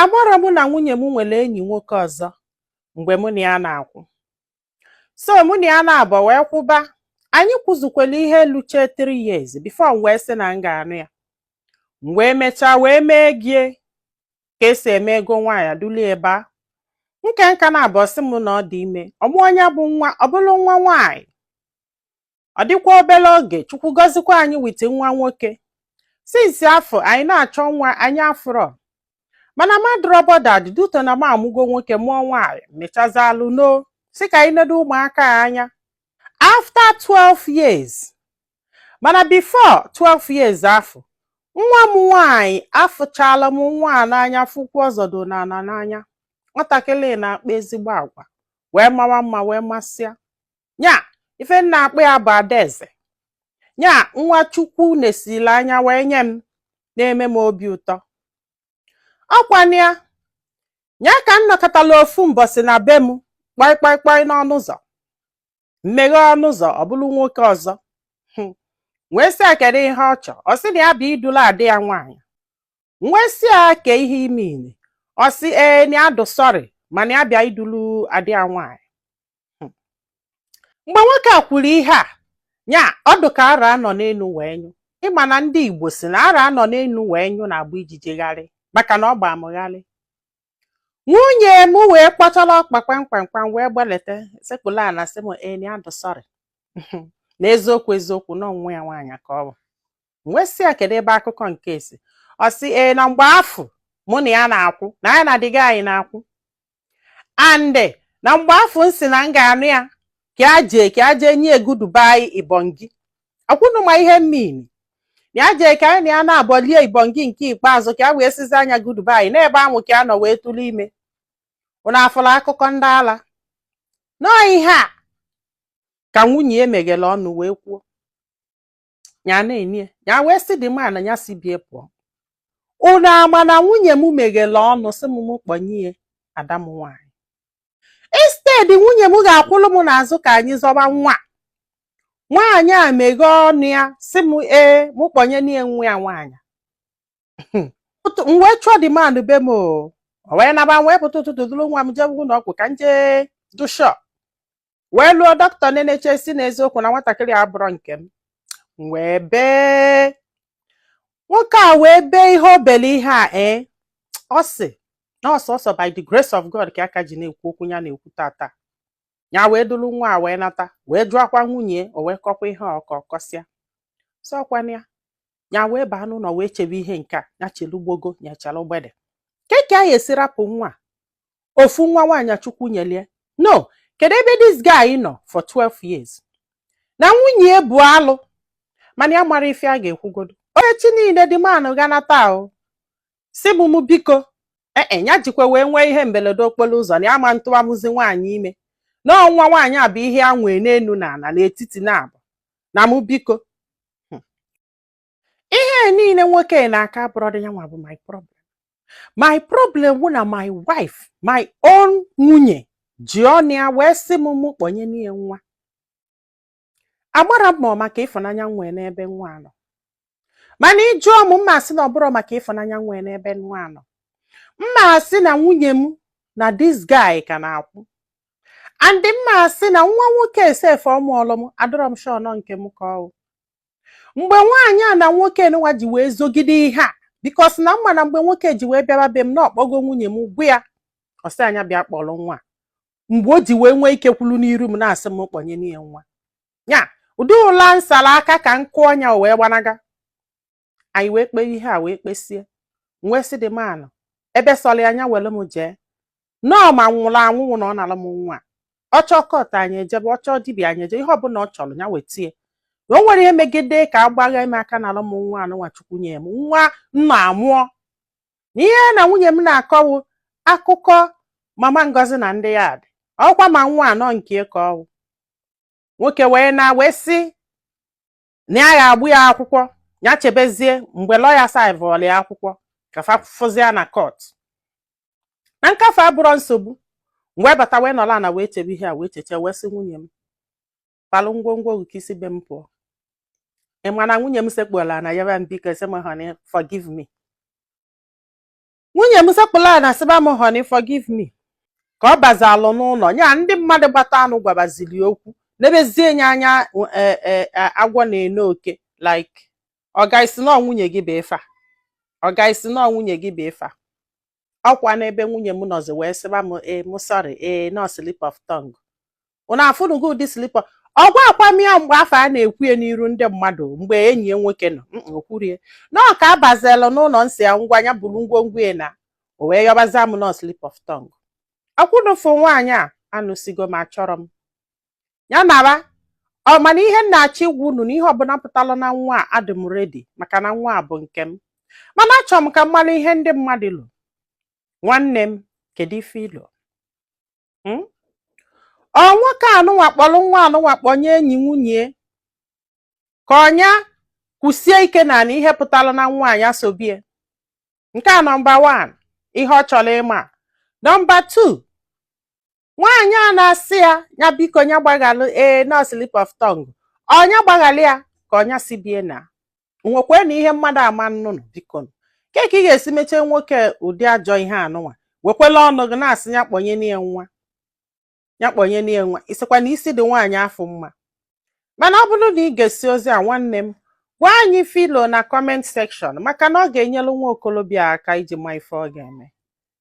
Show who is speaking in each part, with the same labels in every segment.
Speaker 1: Amara mụ na nwunye m nwere enyi nwoke ọzọ mgbe mụ na ya na-akwụ. So mụ na ya na-abọ wee kwụba, anyị kwụzukwere ihe luche 3 years before m wee sị na m ga-anụ ya. M wee mechaa wee mee gie ka esi eme ego nwaanyị dulie ebe a. Nke nka na-abọ sị m na ọ dị ime, ọmụ onye bụ nwa, ọ bụrụ nwa nwaanyị. Ọ dịkwa obere oge Chukwu gọzikwa anyị wit nwa nwoke. Since afọ anyị na-achọ nwa anyị afụrọ. Mana madụrụ bọda dị duto na m amụgo nwoke mụọ nwaanyị mechazalụ no si ka anyị nedo ụmụaka anya. After 12 years, mana before 12 years afọ, nwa m nwaanyị afụchala m nwa n'anya fụkwu ọzọdo n'ana n'anya. Nwatakịrị na-akpa ezigbo agwa wee mawa mma wee masịa. Nya ife m na-akpọ ya bụ Adaeze. Nya nwa Chukwu nesili anya wee nye m na-eme m obi ụtọ. Ọkwanụ ya, nya ka m nọkọtala ofu mbọsị na be m kpọị n'ọnụ ụzọ. Mmeghe ọnụ ụzọ ọ bụrụ nwoke ọzọ. Wee sị ya kedu ihe ọ chọ. Ọ sị na ya bụ idulu adị ya nwaanyị. Wee sị ya ke ihe ime ini. Ọ sị na ya dụ sorry mana ya bịa idulu adị ya nwaanyị. Mgbe nwoke a kwuru ihe a, nya ọ dụ ka ara anọ n'enu wee nyụ. Ịma na ndị Igbo si na ara anọ n'enu wee nyụ na-agba ijijegharị maka na ọ gba amụgharị. Nwunye m wee kpọtara ọkpa kpamkpamkpam wee gbalete sekpula na sị m na ya dụ sorry. Na eziokwu na onwe ya nwaanyị ka ọ bụ. Wee sị ya kedu ebe akụkọ nke si. Ọ sị na mgbe afọ mụ na ya na-akwụ na ya na dịga anyị na-akwụ. Ande na mgbe afọ nsị na m ga-anụ ya ka a jee nye Goodbye Ibongi. Akwụnụ ma ihe mmini. Ya jee ka anyị na ya na-abọlie Ibongi nke ikpeazụ ka a wee sizi anya Goodbye n'ebe ahụ ka a nọ wee tụrụ ime. Unu afọla akụkọ ndị ala. Nọọ ihe a ka nwunye emeghela ọnụ wee kwuo. Ya na-enye ya wee sị dị ma na ya si bie pụọ. Unu ama na nwunye m meghela ọnụ sị m kpọnye ada m nwaanyị. Instead nwunye m ga-akwụlụ m n'azụ ka anyị zọba nwa. Nwaanyị a meghe ọnụ ya sị m mụ kpọnye n'ihe nwa ya nwaanyị. M wee chọọ dị man be m o wee naba wee pụta ụtụtụ dụrụ nwa m jebe ụlọ ọgwụ ka m jee dụshọ. Wee lụọ dọkịta na-eneche si n'eziokwu na nwatakịrị abụrọ nke m. Wee bee. Nwoke a wee bee ihe obele ihe a ọ sị na ọsọsọ by the grace of God ka aka ji na-ekwu okwu ya na-ekwu tata. Ya wee dụrụ nwa a wee nata wee jụọkwa nwunye o wee kọkwa ihe ọkọsịa. Sọkwanụ ya, ya wee baa n'ụlọ wee chebe ihe nke a ya chelu gbogo nyechala ugbede. Keke a esi rapụ nwa ofu nwa nwaanyị Chukwu nyelie. No, kedu ebe this guy nọ for 12 years? Na nwunye bụ alụ mana ya mara ife a ga-ekwugodo. Onye chi niile dị manụ ga nata ahụ. Si m biko ya jikwa wee nwee ihe mberede okporo ụzọ na ya ma ntụwamụzi nwaanyị ime. N'ọnwa nwaanyị a bụ ihe a nwee n'enu na ala n'etiti na-abụ na mụ biko. Ihe niile nwoke na-aka brọda ya nwa bụ my problem. My problem bụ na my wife, my own nwunye ji ọnụ ya wee sị m kpọnye n'ihe nwa. Agbara m maka ịfụnanya nwee n'ebe nwa nọ. Mana ịjụọ m mma sị na ọ bụrụ maka ịfụnanya nwee n'ebe nwa nọ. Mma sị na nwunye m na this guy ka na-akwụ. And mma sị na nwa nwoke sef ọmụọlụ m adọrọ m shọ nọ nke m ka ọ. Mgbe nwaanyị a na nwoke nwa ji wee zogide ihe a because na mma na mgbe nwoke ji wee bịaba be m na ọkpọgo nwunye m gwu ya ọ sị anya bịa kpọrọ nwa. Mgbe o ji wee nwee ike kwulu n'iru m na-asị m kpọnye n'ihe nwa. Ya ụdị ụla nsala aka ka nkụ ọnya wee gbanaga. Anyị wee kpee ihe a wee kpesie. Wee sị dị manụ ebe sọlị anya wele m jee. Nọọ ma nwụrụ anwụ na ọ nara m nwa. Ọ chọọ kọta anyị ejebe, ọ chọọ dibịa anyị eje, ihe ọbụla ọ chọrọ ya wetie. Na o nwere ihe megide ka agbagha m aka nara m nwa anụnwa Chukwu nye m. Nwa nna amụọ. Na ihe na nwunye m na-akọwụ akụkọ Mama Ngozi na ndị ya dị. Ọkwa ma nwa anọ nke ka ọwụ. Nwoke wee sị na ya ga-agbụ ya akwụkwọ ya chebezie mgbe lọya saivọlụ ya akwụkwọ ka fa fụzie na court. Na nkafe abụrọ nsogbu. Mgbe bata wee nọla na wee chebe ihe a wee cheche wee sị nwunye m palụ ngwongwo nke isi be m pụọ. Ị ma na nwunye m sekpuola na ya biko sị m honey forgive me. nwunye m sekpụla na sịba m honey forgive me ka ọ bazalụ n'ụlọ nya ndị mmadụ gbata anụ gwabazili okwu n'ebezie nye anya agwọ na-ene oke like ọga isi na nwunye gị bụ ife a ọga isi na nwunye gị bụ ife a ọkwa n'ebe nwunye m nọzi wee sịba m m sorry no slip of tongue ụna afụnugo ụdị slip of ọgwa akwamia mgbe afọ a na-ekwuye n'iru ndị mmadụ mgbe enyi ya nwoke nọ okwurie nọọ ka abazelu n'ụlọ nsị ya ngwa ya bụrụ ngwongwo na o wee yọbaza m no slip of tongue akwụnụfụ nwaanyị a anụsigo m achọrọ m ya nara ọ mana ihe nna-achọ igwu unu na ihe ọbụla pụtara na nwa a adị m redi maka na nwa a bụ nke m mana achọrọ m ka mmalụ ihe ndị mmadụ lụ nwanne m kedu ife ilo ọ nwoke anụnwa kpọrọ nwa anụnwa kpọnye enyi nwunye ka ọnya kwụsie ike na ihe pụtara na nwaanyị asobie nke a nọmba 1 ihe ọ chọrọ ịma nọmba 2 nwaanyị a na-asị ya biko nya gbaghalụ no slip of tongue ọnya gbaghalị ya ka ọnya si bie na nwekwe na ihe mmadụ ama nnụnụ biko ka ị ga-esi mechie nwoke ụdị ajọ ihe anụnwa wekwela ọnụ gị na-asị ya kpọnye n'ihe nwa ya kpọnye n'ihe nwa isikwa na isi dị nwaanyị afọ mma mana ọ bụrụ na ị ga-esi ozi a nwanne m gwa anyị filo na comment section maka na ọ ga-enyelu nwa okolobịa aka iji ma ife ọ ga-eme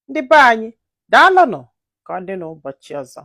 Speaker 1: ndị be anyị daalụnụ ka ọ dị n'ụbọchị ọzọ